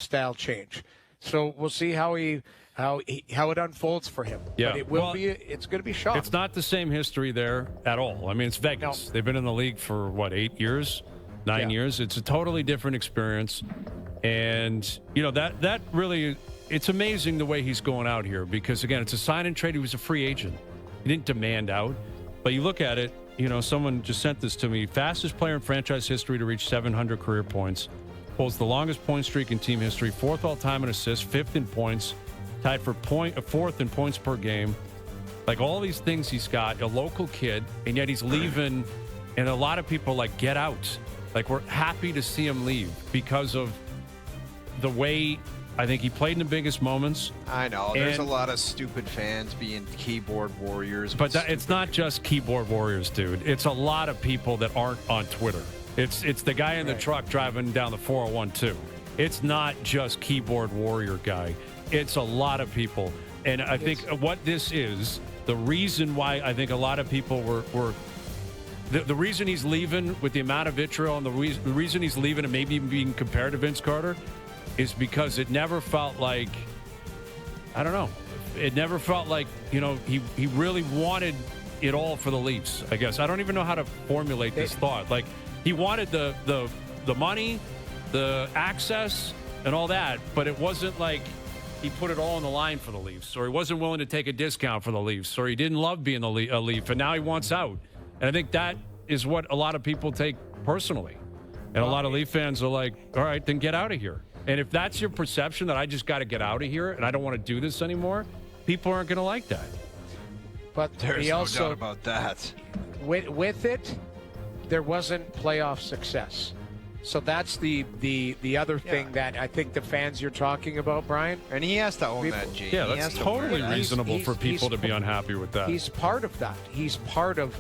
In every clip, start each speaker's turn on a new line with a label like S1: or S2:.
S1: style change. So we'll see how it unfolds for him.
S2: Yeah.
S1: But it's going to be shocking.
S2: It's not the same history there at all. I mean, it's Vegas.
S1: No.
S2: They've been in the league for, 8 years, 9 years. It's a totally different experience. And, that really, it's amazing the way he's going out here because, again, it's a sign and trade. He was a free agent. He didn't demand out. But you look at it, someone just sent this to me. Fastest player in franchise history to reach 700 career points. Holds the longest point streak in team history. 4th all-time in assists, 5th in points. Tied for 4th in points per game. Like all these things he's got, a local kid, and yet he's leaving. And a lot of people get out. Like we're happy to see him leave because of the way I think he played in the biggest moments.
S3: I know. There's a lot of stupid fans being keyboard warriors.
S2: But it's not just keyboard warriors, dude. It's a lot of people that aren't on Twitter. It's the guy in the truck driving down the 401 too. It's not just keyboard warrior guy. It's a lot of people. And I think what this is, the reason why I think a lot of people were the reason he's leaving with the amount of vitriol and the reason he's leaving and maybe even being compared to Vince Carter is because it never felt like, I don't know, it never felt like, he really wanted it all for the Leafs, I guess. I don't even know how to formulate this thought. Like, he wanted the money, the access, and all that, but it wasn't like he put it all on the line for the Leafs, or he wasn't willing to take a discount for the Leafs, or he didn't love being a Leaf, and now he wants out. And I think that is what a lot of people take personally. And a lot of Leaf fans are like, all right, then get out of here. And if that's your perception that I just got to get out of here and I don't want to do this anymore, people aren't going to like that.
S1: But
S3: there's
S1: he
S3: no
S1: also,
S3: doubt about that.
S1: With it, there wasn't playoff success. So that's the other thing that I think the fans you're talking about, Brian.
S3: And he has to own that, Gene.
S2: Yeah, that's totally reasonable for people to be unhappy with that.
S1: He's part of that. He's part of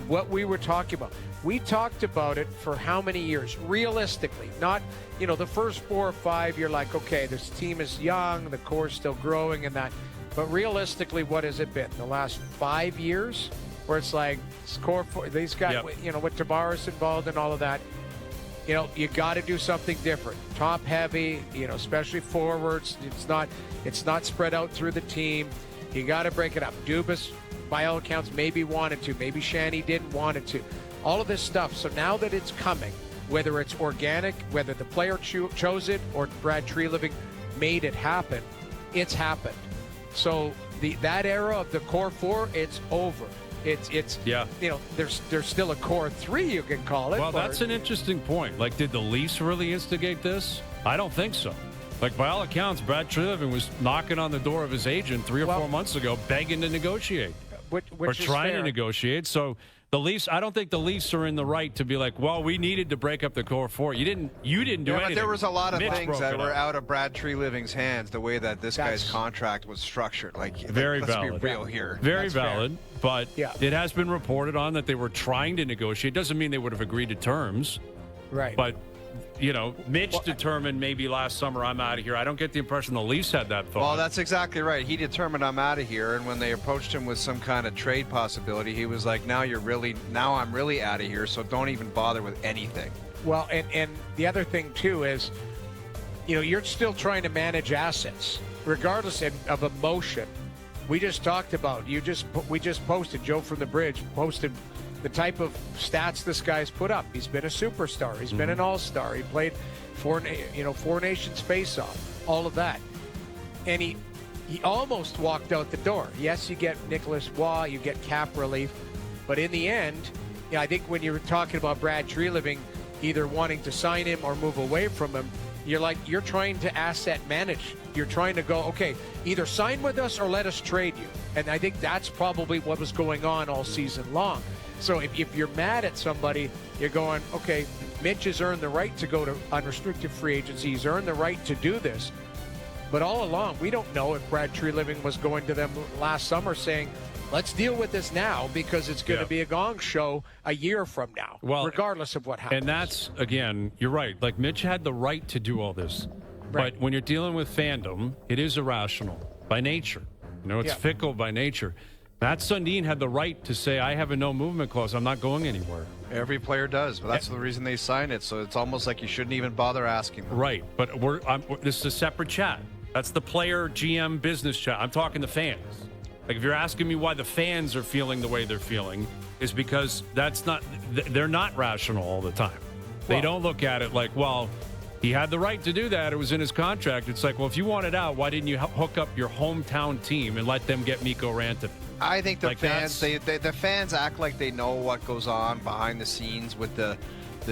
S1: what we were talking about. We talked about it for how many years? Realistically, not, the first 4 or 5, you're like, okay, this team is young, the core's still growing and that. But realistically, what has it been? The last 5 years? Where it's like, core four, these guys, with Tavares involved and all of that, you got to do something different. Top heavy, especially forwards. It's not spread out through the team. You got to break it up. Dubas, by all accounts, maybe wanted to. Maybe Shanny didn't want it to. All of this stuff. So now that it's coming, whether it's organic, whether the player chose it or Brad Treliving made it happen, it's happened. So that era of the core four, it's over. It's there's still a core 3, you can call it.
S2: Well, that's an interesting point. Like, did the Leafs really instigate this? I don't think so. Like, by all accounts, Brad Treliving was knocking on the door of his agent 3 or 4 months ago, begging to negotiate. Or trying to negotiate. So the Leafs, I don't think the Leafs are in the right to be like, well, we needed to break up the core 4. You didn't do anything.
S3: But there was a lot of
S2: Mitch
S3: things that were
S2: up.
S3: out of Brad Treliving's hands, the way that this guy's contract was structured. Like,
S2: very
S3: let's
S2: valid.
S3: be real here.
S2: Very valid.
S1: Fair.
S2: But it has been reported on that they were trying to negotiate. Doesn't mean they would have agreed to terms.
S1: Right.
S2: But, Mitch determined maybe last summer, I'm out of here. I don't get the impression the Leafs had that thought.
S3: Well, that's exactly right. He determined I'm out of here, and when they approached him with some kind of trade possibility, he was like, now I'm really out of here, so don't even bother with anything.
S1: Well, and the other thing, too, is, you're still trying to manage assets, regardless of emotion. We just talked about, we just posted, Joe from the Bridge posted the type of stats this guy's put up. He's been a superstar. He's been an all-star. He played four nations face-off, all of that. And he almost walked out the door. Yes, you get Nicholas Waugh, you get cap relief, but in the end, I think when you're talking about Brad Treliving either wanting to sign him or move away from him, you're trying to asset manage. You're trying to go, okay, either sign with us or let us trade you. And I think that's probably what was going on all season long. So if you're mad at somebody, you're going, okay, Mitch has earned the right to go to unrestricted free agency. He's earned the right to do this. But all along, we don't know if Brad Treliving was going to them last summer saying, let's deal with this now because it's going to be a gong show a year from now, regardless of what happens.
S2: And that's, again, you're right. Like, Mitch had the right to do all this. Right. But when you're dealing with fandom, it is irrational by nature. It's fickle by nature. Matt Sundin had the right to say, I have a no movement clause. I'm not going anywhere.
S3: Every player does, but that's the reason they signed it. So it's almost like you shouldn't even bother asking them.
S2: Right, but this is a separate chat. That's the player GM business chat. I'm talking to fans. Like, if you're asking me why the fans are feeling the way they're feeling, is because they're not rational all the time. They don't look at it like, well, he had the right to do that. It was in his contract. It's like, well, if you wanted out, why didn't you hook up your hometown team and let them get Mikko Rantanen?
S3: I think the
S2: Like,
S3: fans, the fans act like they know what goes on behind the scenes with the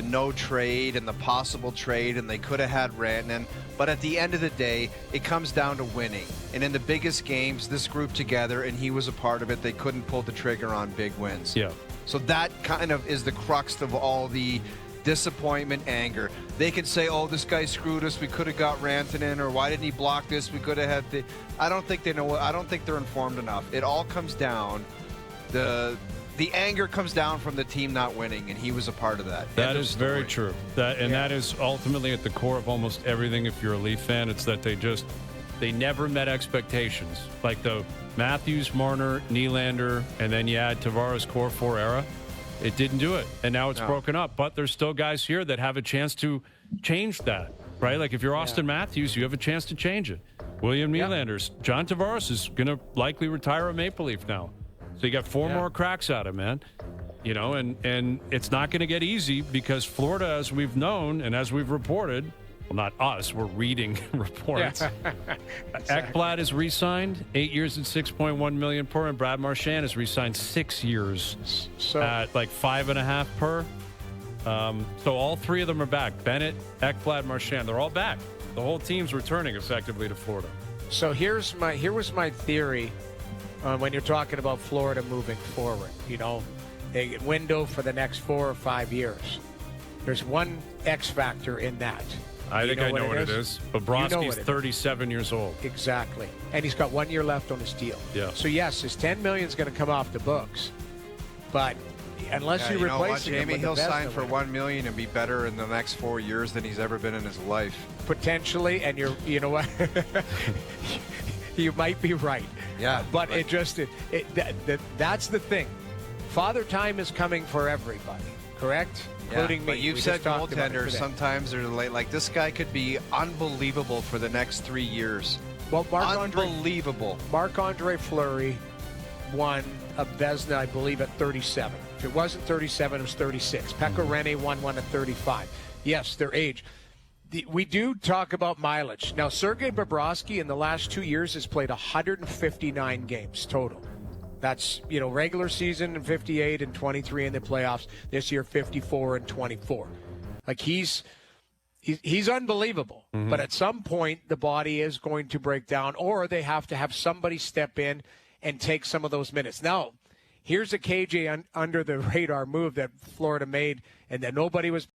S3: no trade and the possible trade, and they could have had Rantanen. But at the end of the day, it comes down to winning. And in the biggest games, this group together, and he was a part of it, they couldn't pull the trigger on big wins.
S2: Yeah.
S3: So that kind of is the crux of all the disappointment, anger. They can say, oh, this guy screwed us, we could have got Rantanen, or why didn't he block this, we could have had the... I don't think they know. I don't think they're informed enough. It all comes down, the anger comes down from the team not winning, and he was a part of that.
S2: That is very true. That is ultimately at the core of almost everything. If you're a Leaf fan, it's that they never met expectations. Like the Matthews, Marner, Nylander, and then you add Tavares core 4 era. It didn't do it, and now it's broken up. But there's still guys here that have a chance to change that, right? Like if you're Austin Matthews, you have a chance to change it. William Nylander's. John Tavares is going to likely retire a Maple Leaf now. So you got 4 more cracks at him, man. You know, and it's not going to get easy because Florida, as we've known and as we've reported, well, not us, we're reading reports. Ekblad is re-signed, 8 years at $6.1 million per, and Brad Marchand is re-signed 6 years at like $5.5 per. So all 3 of them are back. Bennett, Ekblad, Marchand, they're all back. The whole team's returning effectively to Florida.
S1: So here was my theory when you're talking about Florida moving forward. You know, a window for the next 4 or 5 years. There's one X factor in that.
S2: I think I know what it is. Bobrovsky's 37 years old.
S1: Exactly. And he's got 1 year left on his deal.
S2: Yeah.
S1: So, yes, his $10 million is going to come off the books. But unless you replace him,
S3: Jamie, he'll sign for $1 million and be better in the next 4 years than he's ever been in his life.
S1: Potentially, and you know what? You might be right.
S3: Yeah.
S1: But that's the thing. Father Time is coming for everybody, correct? Including
S3: but
S1: me.
S3: you've said goaltenders sometimes they're like this guy could be unbelievable for the next 3 years.
S1: Well,
S3: unbelievable.
S1: Marc-Andre Fleury won a Vezina, I believe, at 37. If it wasn't 37, it was 36. Pekka Rinne won one at 35. Yes, their age. We do talk about mileage. Now, Sergei Bobrovsky in the last 2 years has played 159 games total. That's, regular season and 58 and 23 in the playoffs. This year, 54 and 24. Like, he's unbelievable. Mm-hmm. But at some point, the body is going to break down, or they have to have somebody step in and take some of those minutes. Now, here's a KJ under the radar move that Florida made and that nobody was